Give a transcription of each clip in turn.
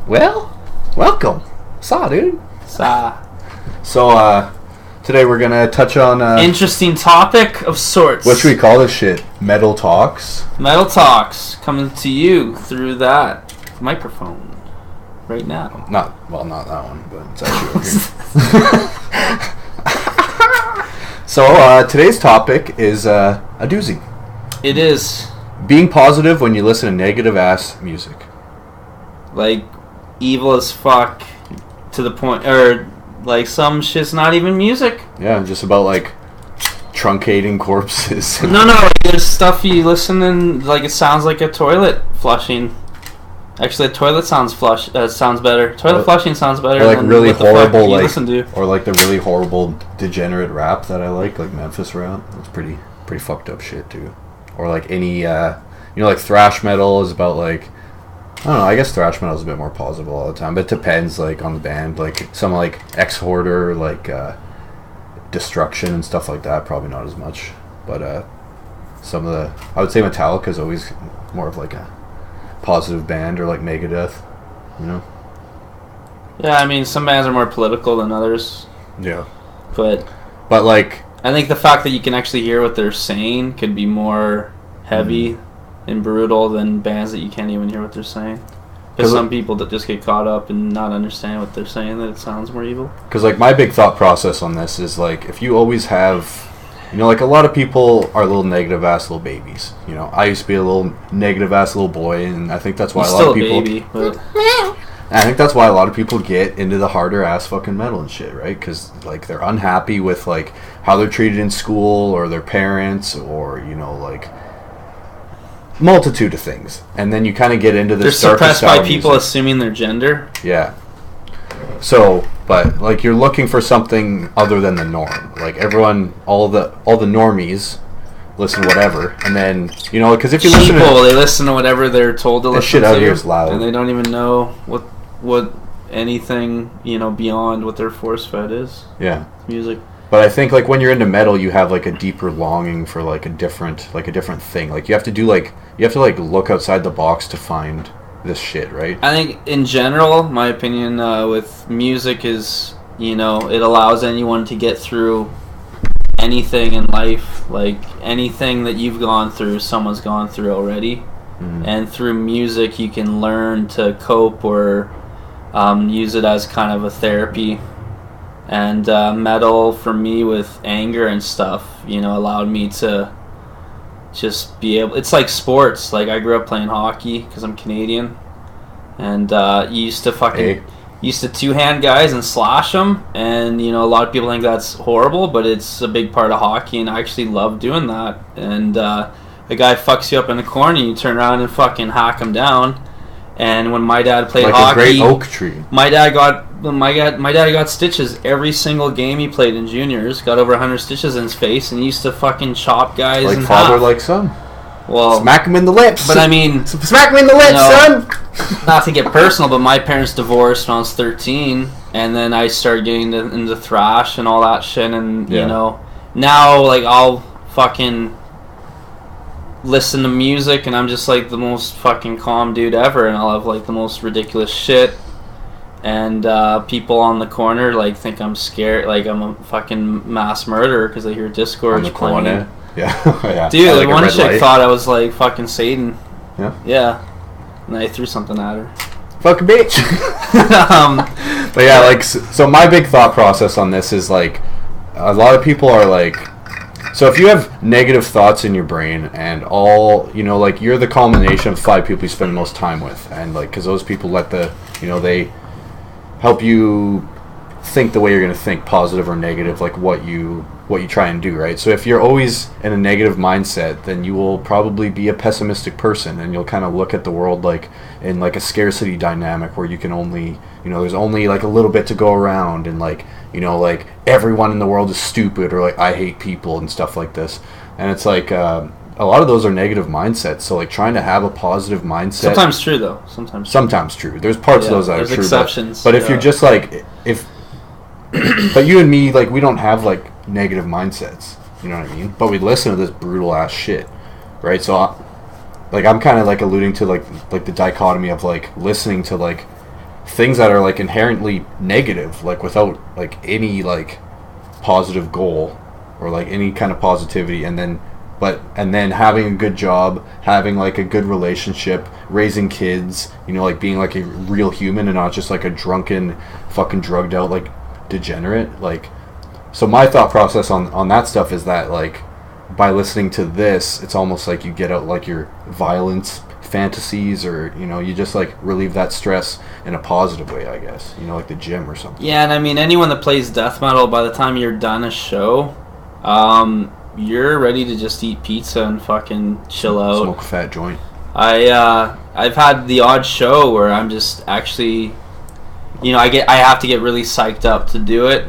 Well, welcome. Dude. So, today we're gonna touch on interesting topic of sorts. what should we call this shit? Metal talks. Metal talks coming to you through that microphone right now. Not that one, but it's actually over here. So, today's topic is a doozy. It is Being positive when you listen to negative ass music. like evil as fuck to the point, or like some shit's not even music. Yeah, just about like truncating corpses. No, like, there's stuff you listen and like it sounds like a toilet flushing. Actually, a toilet sounds better. Toilet flushing sounds better. Or like than really what the horrible, fuck you like, listen to. or like the really horrible degenerate rap that I like Memphis rap. That's pretty fucked up shit too. Or like any, like thrash metal is about like, I don't know. I guess thrash metal is a bit more positive all the time, but it depends like on the band. Like some like Ex-Hoarder, like Destruction and stuff like that. Probably not as much, but some of the, I would say Metallica is always more of like a positive band, or like Megadeth, you know. Yeah, I mean, some bands are more political than others. Yeah. But like, I think the fact that you can actually hear what they're saying could be more heavy and brutal than bands that you can't even hear what they're saying. Because some people that just get caught up and not understand what they're saying, that it sounds more evil. Because like my big thought process on this is like, if you always have, like a lot of people are little negative ass little babies. You know, I used to be a little negative ass little boy, and I think that's why a lot of people. Baby, but I think that's why a lot of people get into the harder ass fucking metal and shit, right? Because like they're unhappy with like how they're treated in school, or their parents, or like multitude of things, and then you kind of get into this. They're suppressed by people assuming their gender. Yeah. So, but like you're looking for something other than the norm. Like everyone, all the normies listen to whatever, and then because if you listen to, they listen to whatever they're told to listen to. Shit out here is loud, and they don't even know what anything beyond what they're force fed is. Yeah, music. But I think like when you're into metal, you have like a deeper longing for like a different thing. Like you have to look outside the box to find this shit, right? I think in general, my opinion with music is, it allows anyone to get through anything in life. Like anything that you've gone through, someone's gone through already. Mm-hmm. And through music, you can learn to cope or use it as kind of a therapy. And metal, for me, with anger and stuff, allowed me to just be able... It's like sports. Like, I grew up playing hockey because I'm Canadian. And you used to two-hand guys and slash them. And, a lot of people think that's horrible, but it's a big part of hockey, and I actually love doing that. And a guy fucks you up in the corner, and you turn around and fucking hack him down. And when my dad played like hockey... a great oak tree. My dad got stitches every single game he played in juniors. Got over 100 stitches in his face, and he used to fucking chop guys like in father, half. like son. Well, smack him in the lips. But I mean, smack him in the lips, son. Not to get personal, but my parents divorced when I was 13, and then I started getting into thrash and all that shit. And now like I'll fucking listen to music, and I'm just like the most fucking calm dude ever, and I'll have like the most ridiculous shit. And people on the corner like think I'm scared, like I'm a fucking mass murderer because they hear Discord playing. Yeah. Yeah. Dude, like one chick thought I was like fucking Satan. Yeah. And I threw something at her. Fucking bitch. But yeah, like so my big thought process on this is like a lot of people are like, so if you have negative thoughts in your brain and all, like you're the culmination of 5 people you spend the most time with, and like because those people let they help you think the way you're going to think, positive or negative, like what you try and do, right? So if you're always in a negative mindset, then you will probably be a pessimistic person, and you'll kind of look at the world like in like a scarcity dynamic where you can only, there's only like a little bit to go around, and like, like everyone in the world is stupid, or like I hate people and stuff like this. And it's like a lot of those are negative mindsets, so like trying to have a positive mindset. Sometimes true though. Sometimes true. There's parts of those that are true. Exceptions. But if you're just like but you and me, like we don't have like negative mindsets. You know what I mean? But we listen to this brutal ass shit, right? So like I'm kind of like alluding to like the dichotomy of like listening to like things that are like inherently negative, like without like any like positive goal or like any kind of positivity, and then having a good job, having like a good relationship, raising kids, you know, like being like a real human and not just like a drunken, fucking drugged out like degenerate. Like, so my thought process on that stuff is that like by listening to this, it's almost like you get out like your violence fantasies, or you know, you just like relieve that stress in a positive way, I guess, you know, like the gym or something. Yeah, and I mean, anyone that plays death metal, by the time you're done a show, you're ready to just eat pizza and fucking chill out, smoke a fat joint. I've had the odd show where I'm just actually, you know, I have to get really psyched up to do it,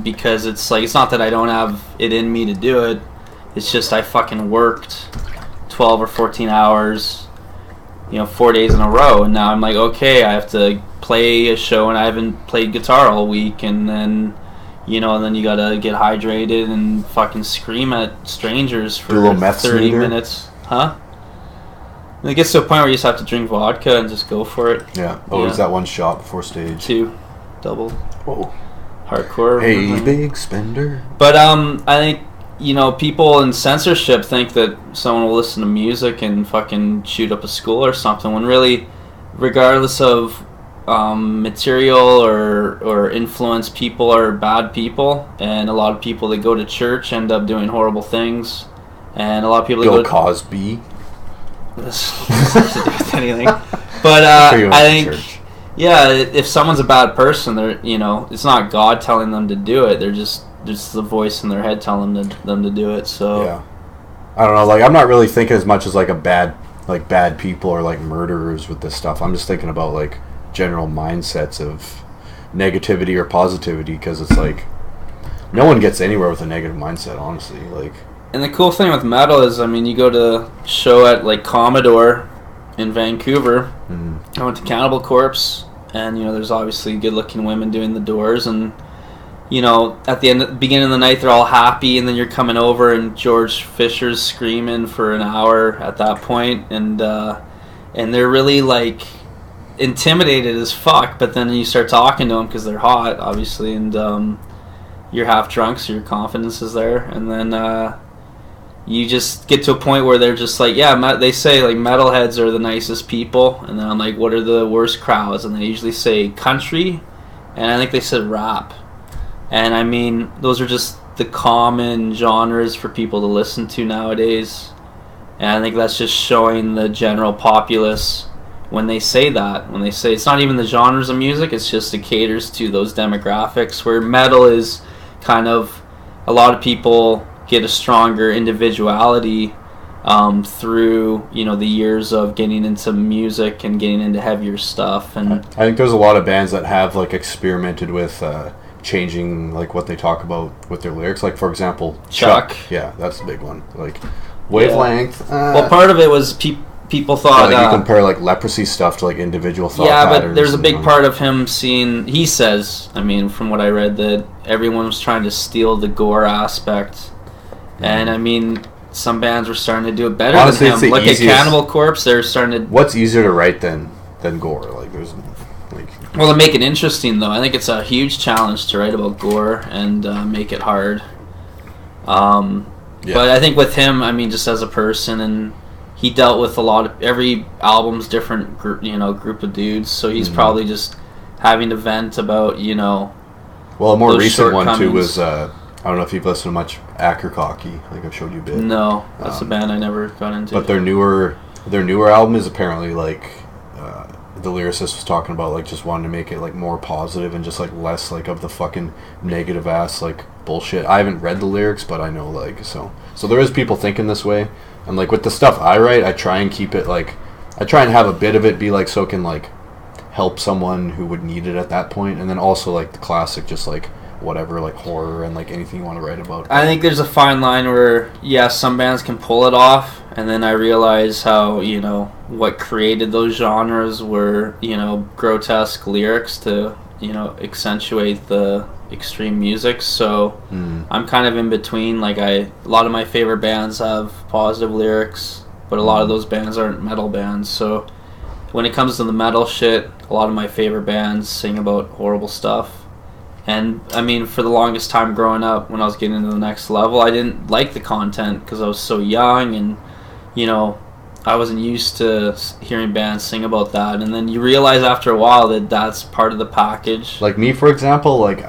because it's like, it's not that I don't have it in me to do it, it's just I fucking worked 12 or 14 hours, you know, 4 days in a row, and now I'm like, okay, I have to play a show and I haven't played guitar all week, and then, you know, and then you gotta get hydrated and fucking scream at strangers for 30 minutes. Huh? And it gets to a point where you just have to drink vodka and just go for it. Yeah. Oh, is that one shot before stage? 2. Double. Whoa. Hardcore. Hey, big spender. But I think, you know, people in censorship think that someone will listen to music and fucking shoot up a school or something, when really, regardless of material or influence, people are bad people, and a lot of people that go to church end up doing horrible things, and a lot of people that Bill go Cosby. This has to do with anything, but I think, yeah, if someone's a bad person, they're, you know, it's not God telling them to do it, they're just the voice in their head telling them to do it. So yeah, I don't know, like I'm not really thinking as much as like bad people or like murderers with this stuff. I'm just thinking about like general mindsets of negativity or positivity, because it's like no one gets anywhere with a negative mindset, honestly. Like, and the cool thing with metal is, I mean, you go to a show at like Commodore in Vancouver. I went to Cannibal Corpse, and you know, there's obviously good looking women doing the doors, and you know, at the beginning of the night they're all happy, and then you're coming over and George Fisher's screaming for an hour at that point, and they're really like intimidated as fuck, but then you start talking to them because they're hot, obviously, and you're half drunk, so your confidence is there, and then you just get to a point where they're just like, yeah, they say like metalheads are the nicest people, and then I'm like, what are the worst crowds? And they usually say country, and I think they said rap, and I mean, those are just the common genres for people to listen to nowadays, and I think that's just showing the general populace when they say that. When they say it's not even the genres of music, it's just it caters to those demographics, where metal is kind of, a lot of people get a stronger individuality through, you know, the years of getting into music and getting into heavier stuff. And I think there's a lot of bands that have like experimented with changing like what they talk about with their lyrics. Like, for example, Chuck. Yeah, that's a big one. Like wavelength. Well, part of it was people thought like you compare like leprosy stuff to like individual thought patterns. But there's a big part of him seeing, he says, I mean, from what I read, that everyone was trying to steal the gore aspect, and I mean, some bands were starting to do it better than him. Look at Cannibal Corpse, they're starting to... What's easier to write than gore? Like, there's like... Well, to make it interesting, though, I think it's a huge challenge to write about gore and make it hard. But I think with him, I mean, just as a person, and he dealt with a lot of, every album's different group of dudes, so he's probably just having to vent about, you know, well, a more recent one too was I don't know if you've listened to much Akercocke. I think I've showed you a bit. No, that's a band I never got into. But their newer album is apparently like the lyricist was talking about like just wanting to make it like more positive and just like less like of the fucking negative ass like bullshit. I haven't read the lyrics, but I know like so there is people thinking this way. And like with the stuff I write, I try and keep it like, I try and have a bit of it be like so it can like help someone who would need it at that point, and then also like the classic just like whatever, like horror and like anything you want to write about. I think there's a fine line where some bands can pull it off, and then I realize how, you know, what created those genres were, you know, grotesque lyrics to, you know, accentuate the extreme music. So I'm kind of in between. Like, a lot of my favorite bands have positive lyrics, but a lot of those bands aren't metal bands. So when it comes to the metal shit, a lot of my favorite bands sing about horrible stuff. And, I mean, for the longest time growing up, when I was getting to the next level, I didn't like the content because I was so young and, you know, I wasn't used to hearing bands sing about that. And then you realize after a while that that's part of the package. Like me, for example, like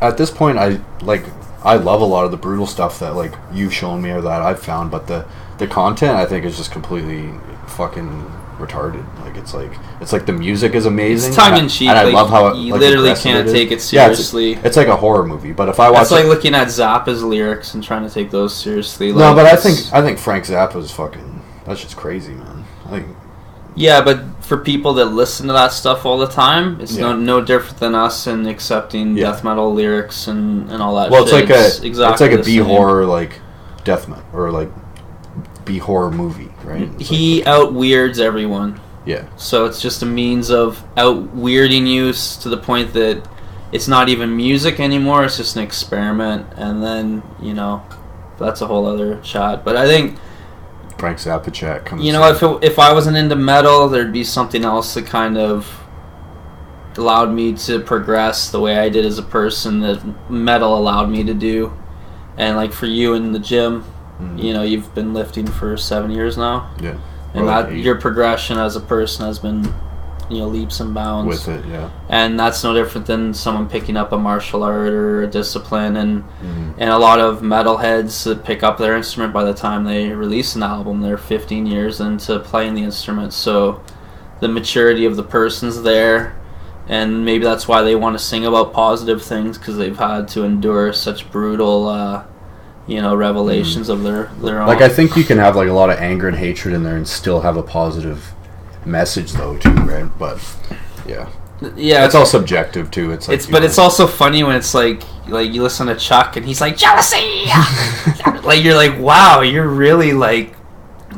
at this point, I love a lot of the brutal stuff that, like, you've shown me or that I've found, but the content, I think, is just completely fucking retarded. Like it's like the music is amazing. It's tongue in cheek, and I love how you literally can't take it seriously. Yeah, it's like a horror movie. But if I watch, it's like looking at Zappa's lyrics and trying to take those seriously. No, but I think Frank Zappa's fucking, that's just crazy, man. Like, yeah, but for people that listen to that stuff all the time, it's no different than us in accepting death metal lyrics and all that. Well, shit. It's like a B horror, like death metal, or like B horror movie, right? He out weirds everyone. Yeah. So it's just a means of out weirding you to the point that it's not even music anymore. It's just an experiment, and then, you know, that's a whole other chat. But I think Frank Zappa chat comes. You know, if I wasn't into metal, there'd be something else that kind of allowed me to progress the way I did as a person that metal allowed me to do. And like for you in the gym, you know, you've been lifting for 7 years now. Yeah. And that your progression as a person has been, you know, leaps and bounds. With it, yeah. And that's no different than someone picking up a martial art or a discipline. And a lot of metalheads that pick up their instrument, by the time they release an album, they're 15 years into playing the instrument. So the maturity of the person's there. And maybe that's why they want to sing about positive things, because they've had to endure such brutal you know, revelations of their own. Like, I think you can have like a lot of anger and hatred in there and still have a positive message though too, right? But yeah, it's all subjective too. It's like, but it's also funny when it's like you listen to Chuck and he's like, jealousy. Like, you're like, wow, you're really like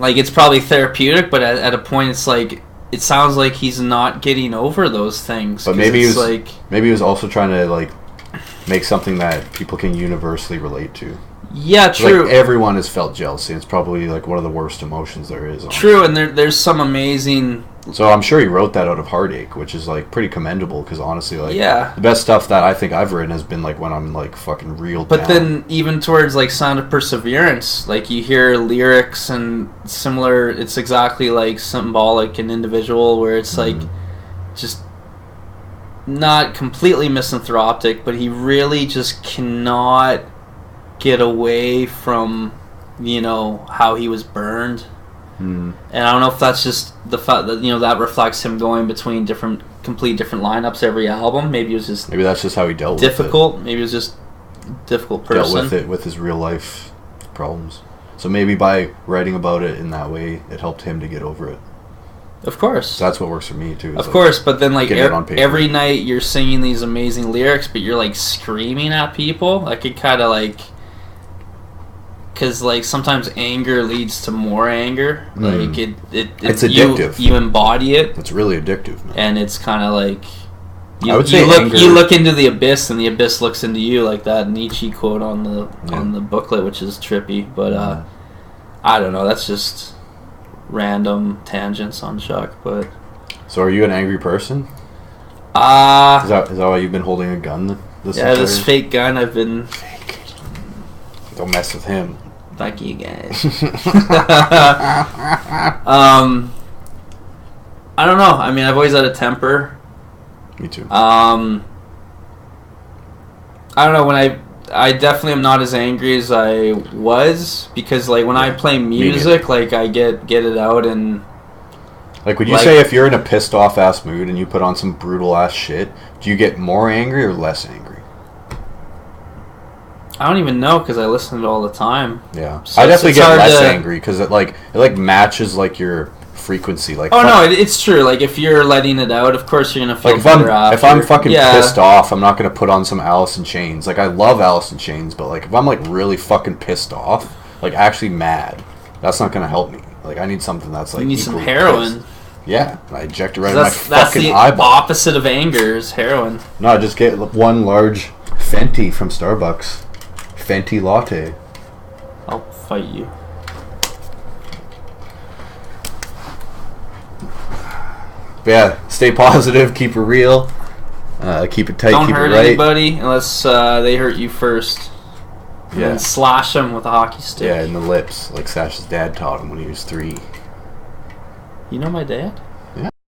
it's probably therapeutic, but at a point it's like, it sounds like he's not getting over those things. But maybe he was also trying to like make something that people can universally relate to. Yeah, true. Like, everyone has felt jealousy. It's probably like one of the worst emotions there is. Honestly. True, and there's some amazing. So I'm sure he wrote that out of heartache, which is like pretty commendable, because honestly, like, the best stuff that I think I've written has been like when I'm like fucking real. But then even towards like Sound of Perseverance, like you hear lyrics and similar. It's exactly like symbolic and individual, where it's like just not completely misanthropic, but he really just cannot get away from, you know, how he was burned. And I don't know if that's just the fact that, you know, that reflects him going between complete different lineups every album. Maybe that's just how he dealt with it. Maybe it was just difficult person. Dealt with it with his real life problems. So maybe by writing about it in that way, it helped him to get over it. Of course. So that's what works for me too. Of course, but then like every night you're singing these amazing lyrics, but you're like screaming at people. Like, it kind of like, because like sometimes anger leads to more anger. Like it's addictive. You embody it. It's really addictive, man. And it's kind of like I would say you look into the abyss, and the abyss looks into you, like that Nietzsche quote on the booklet, which is trippy. But I don't know. That's just random tangents on Chuck. But so, are you an angry person? Is that why you've been holding a gun? This fake gun. I've been. Fake. Don't mess with him. Fuck you guys. I don't know. I mean, I've always had a temper. Me too. I don't know. When I definitely am not as angry as I was, because like when I play music, like I get it out. And like, would you say if you're in a pissed off ass mood and you put on some brutal ass shit, do you get more angry or less angry? I don't even know, because I listen to it all the time. Yeah, so I definitely get less angry, because it matches like your frequency. Like, it's true. Like, if you're letting it out, of course you're gonna feel better after. If I'm fucking pissed off, I'm not gonna put on some Alice in Chains. Like, I love Alice in Chains, but like if I'm like really fucking pissed off, like actually mad, that's not gonna help me. Like, I need something that's like, you need some heroin. Pissed. Yeah, I inject it right in my fucking eyeball. That's the opposite of anger, is heroin. No, just get one large Fenty from Starbucks. Fenty latte. I'll fight you. But yeah, stay positive, keep it real, keep it tight, Don't keep hurt it right. anybody unless they hurt you first. And then slash them with a hockey stick. Yeah, in the lips, like Sasha's dad taught him when he was 3. You know my dad?